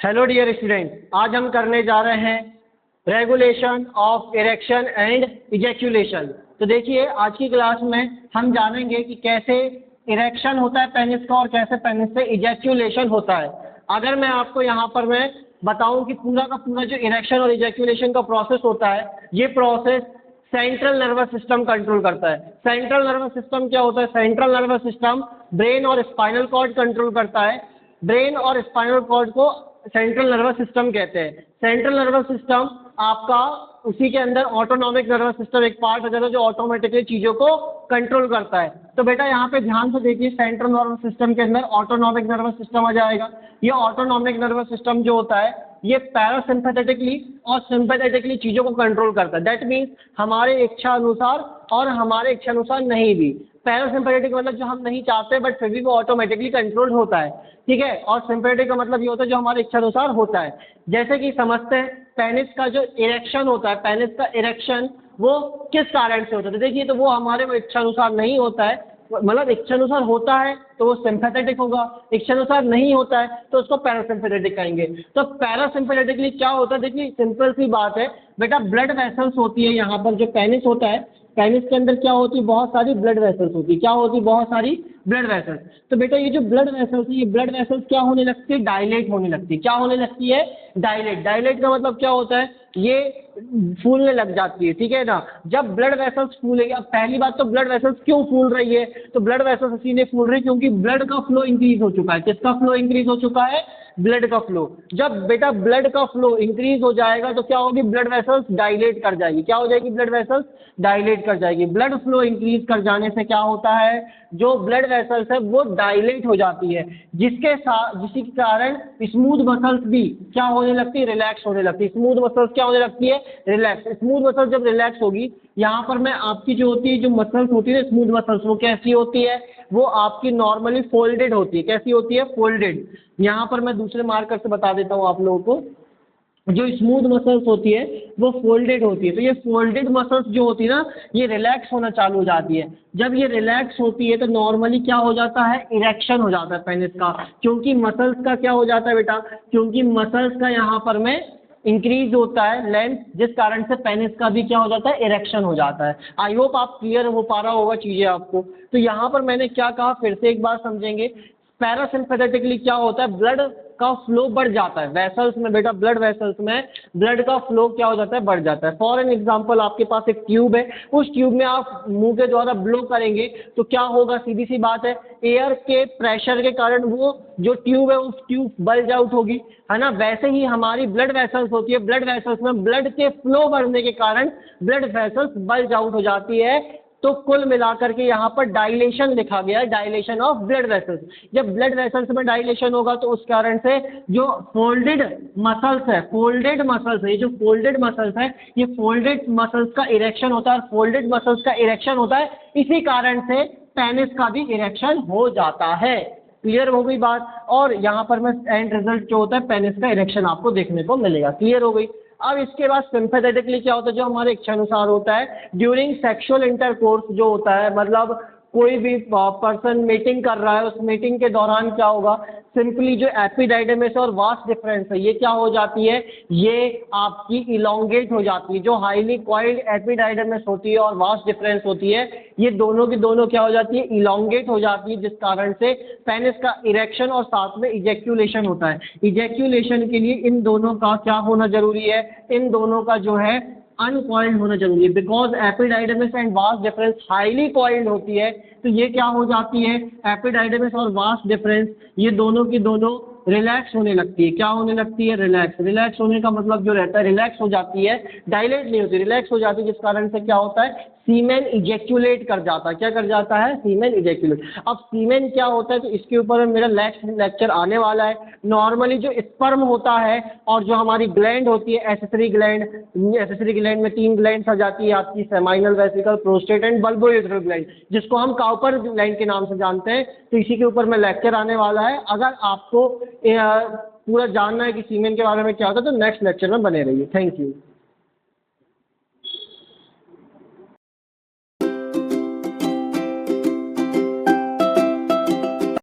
Hello dear student, आज हम करने जा रहे हैं regulation of erection and ejaculation. तो देखिए, आज की क्लास में हम जानेंगे कि कैसे इरेक्शन होता है पेनिस का और कैसे पेनिस से इजैक्यूलेशन होता है। अगर मैं आपको यहाँ पर मैं बताऊं कि पूरा का पूरा जो इरेक्शन और इजैक्यूलेशन का प्रोसेस होता है, ये process central nervous system control करता है। सेंट्रल नर्वस सिस्टम क्या होता है? सेंट्रल नर्वस सिस्टम ब्रेन और स्पाइनल कॉर्ड कंट्रोल करता है। ब्रेन और स्पाइनल कॉर्ड को सेंट्रल नर्वस सिस्टम कहते हैं। सेंट्रल नर्वस सिस्टम आपका उसी के अंदर ऑटोनॉमिक नर्वस सिस्टम एक पार्ट हो जाता है जो ऑटोमेटिकली चीजों को कंट्रोल करता है। तो बेटा यहाँ पे ध्यान से देखिए, सेंट्रल नर्वस सिस्टम के अंदर ऑटोनॉमिक नर्वस सिस्टम आ जाएगा। ये ऑटोनॉमिक नर्वस सिस्टम जो होता है ये पैरासिम्पैथेटिकली और सिंपैथेटिकली चीजों को कंट्रोल करता है। दैट मीन्स हमारे इच्छा अनुसार और हमारे इच्छा अनुसार नहीं भी। पैरासिम्पैथेटिक मतलब जो हम नहीं चाहते बट फिर भी वो ऑटोमेटिकली कंट्रोल होता है, ठीक है। और सिंपैथेटिक का मतलब ये होता है जो हमारे इच्छा अनुसार होता है। जैसे कि समझते हैं पेनिस का जो इरेक्शन होता है, पेनिस का इरेक्शन वो किस कारण से होता है? तो देखिए, तो वो हमारे इच्छा अनुसार नहीं होता है। मतलब इच्छानुसार होता है तो वो सिंपैथेटिक होगा, इच्छानुसार नहीं होता है तो उसको पैरासिम्पैथेटिक कहेंगे। तो पैरासिम्पैथेटिकली क्या होता है? देखिए, सिंपल सी बात है बेटा, ब्लड वेसल्स होती है यहाँ पर। जो पेनिस होता है, पेनिस के अंदर क्या होती है? बहुत सारी ब्लड वेसल्स होती है। क्या होती है? बहुत सारी ब्लड वेसल्स। तो बेटा ये जो ब्लड वेसल्स है, ये ब्लड वेसल्स क्या होने लगती है? डायलेट होने लगती है। क्या होने लगती है? डायलेट। डायलेट का मतलब क्या होता है? ये फूलने लग जाती है, ठीक है ना। जब ब्लड वेसल्स फूलेगी, अब पहली बात तो ब्लड वेसल्स क्यों फूल रही है? तो ब्लड वेसल्स इसीलिए फूल रही है क्योंकि ब्लड का फ्लो इंक्रीज हो चुका है। किसका फ्लो इंक्रीज हो चुका है? ब्लड का फ्लो। जब बेटा ब्लड का फ्लो इंक्रीज हो जाएगा तो क्या होगी? ब्लड वेसल्स डायलेट कर जाएगी। क्या हो जाएगी? ब्लड वेसल्स डायलेट कर जाएगी। ब्लड फ्लो इंक्रीज कर जाने से क्या होता है? जो ब्लड वेसल्स है वो डायलेट हो जाती है, जिसके कारण स्मूथ मसल्स भी क्या होने लगती है? रिलैक्स होने लगती है। स्मूथ मसल्स क्या होने लगती है? रिलैक्स। स्मूथ मसल्स जब रिलैक्स होगी, यहाँ पर मैं आपकी जो होती है, जो मसल्स होती है स्मूथ मसल्स, वो कैसी होती है? वो आपकी नॉर्मली फोल्डेड होती है। कैसी होती है? फोल्डेड। यहाँ पर मैं दूसरे मार्कर से बता देता हूँ आप लोगों को। जो स्मूथ मसल्स होती है वो फोल्डेड होती है। तो ये फोल्डेड मसल्स जो होती है ना, ये रिलैक्स होना चालू हो जाती है। जब ये रिलैक्स होती है तो नॉर्मली क्या हो जाता है? इरेक्शन हो जाता है पेनिस का। क्योंकि मसल्स का क्या हो जाता है बेटा? क्योंकि मसल्स का यहाँ पर में इंक्रीज होता है लेंथ, जिस कारण से पेनिस का भी क्या हो जाता है? इरेक्शन हो जाता है। आई होप आप क्लियर हो पा रहा होगा चीजें आपको। तो यहाँ पर मैंने क्या कहा, फिर से एक बार समझेंगे। पैरासिम्पैथेटिकली क्या होता है? ब्लड का फ्लो बढ़ जाता है वेसल्स में। बेटा ब्लड वेसल्स में ब्लड का फ्लो क्या हो जाता है? बढ़ जाता है। फॉर एन एग्जांपल, आपके पास एक ट्यूब है, उस ट्यूब में आप मुंह के द्वारा ब्लो करेंगे तो क्या होगा? सीधी सी बात है, एयर के प्रेशर के कारण वो जो ट्यूब है उस ट्यूब बल्ज आउट होगी, है ना। वैसे ही हमारी ब्लड वेसल्स होती है, ब्लड वेसल्स में ब्लड के फ्लो बढ़ने के कारण ब्लड वेसल्स बल्ज आउट हो जाती है। तो कुल मिलाकर के यहाँ पर डायलेशन लिखा गया है, डायलेशन ऑफ ब्लड वेसल्स। जब ब्लड वेसल्स में डायलेशन होगा तो उस कारण से जो फोल्डेड मसल्स है, फोल्डेड मसल्स है, ये जो फोल्डेड मसल्स है, ये फोल्डेड मसल्स का इरेक्शन होता है। फोल्डेड मसल्स का इरेक्शन होता है, इसी कारण से पेनिस का भी इरेक्शन हो जाता है। क्लियर हो गई बात? और यहाँ पर मैं एंड रिजल्ट जो होता है पेनिस का इरेक्शन आपको देखने को मिलेगा। क्लियर हो गई? अब इसके बाद सिंपैथेटिकली क्या होता है? जो हमारे इच्छानुसार होता है ड्यूरिंग सेक्सुअल इंटरकोर्स जो होता है, मतलब कोई भी पर्सन मीटिंग कर रहा है, उस मीटिंग के दौरान क्या होगा? सिंपली जो एपिडाइडमिस और वास्ट डिफरेंस है, ये क्या हो जाती है? ये आपकी इलोंगेट हो जाती है। जो हाईली कॉइल्ड एपिडाइडमिस होती है और वास्ट डिफरेंस होती है, ये दोनों की दोनों क्या हो जाती है? इलोंगेट हो जाती है, जिस कारण से पेनिस का इरेक्शन और साथ में इजैक्यूलेशन होता है। इजैक्यूलेशन के लिए इन दोनों का क्या होना जरूरी है? इन दोनों का जो है अनकॉइल्ड होना जरूरी है। Because epididymis and vast difference highly coiled होती है, तो ये क्या हो जाती है? एपिडाइडमिस और वास्ट डिफरेंस ये दोनों की दोनों रिलैक्स होने लगती है। क्या होने लगती है? रिलैक्स। रिलैक्स होने का मतलब जो रहता है, रिलैक्स हो जाती है, डायलेट नहीं होती, रिलैक्स हो जाती है, जिस कारण से क्या होता है? सीमेन इजैक्यूलेट कर जाता है। क्या कर जाता है? सीमेन इजैक्यूलेट। अब सीमेन क्या होता है तो इसके ऊपर मेरा नेक्स्ट लेक्चर आने वाला है। नॉर्मली जो स्पर्म होता है और जो हमारी ग्लैंड होती है, एसेसरी ग्लैंड, एसेसरी ग्लैंड में 3 ग्लैंड्स आ जाती है आपकी, seminal vesicle, prostate and bulbourethral gland, जिसको हम काउपर ग्लैंड के नाम से जानते हैं। तो इसी के ऊपर में लेक्चर आने वाला है। अगर आपको पूरा जानना है कि सीमेन के बारे में क्या होता है तो नेक्स्ट लेक्चर में बने रहिए। Thank you.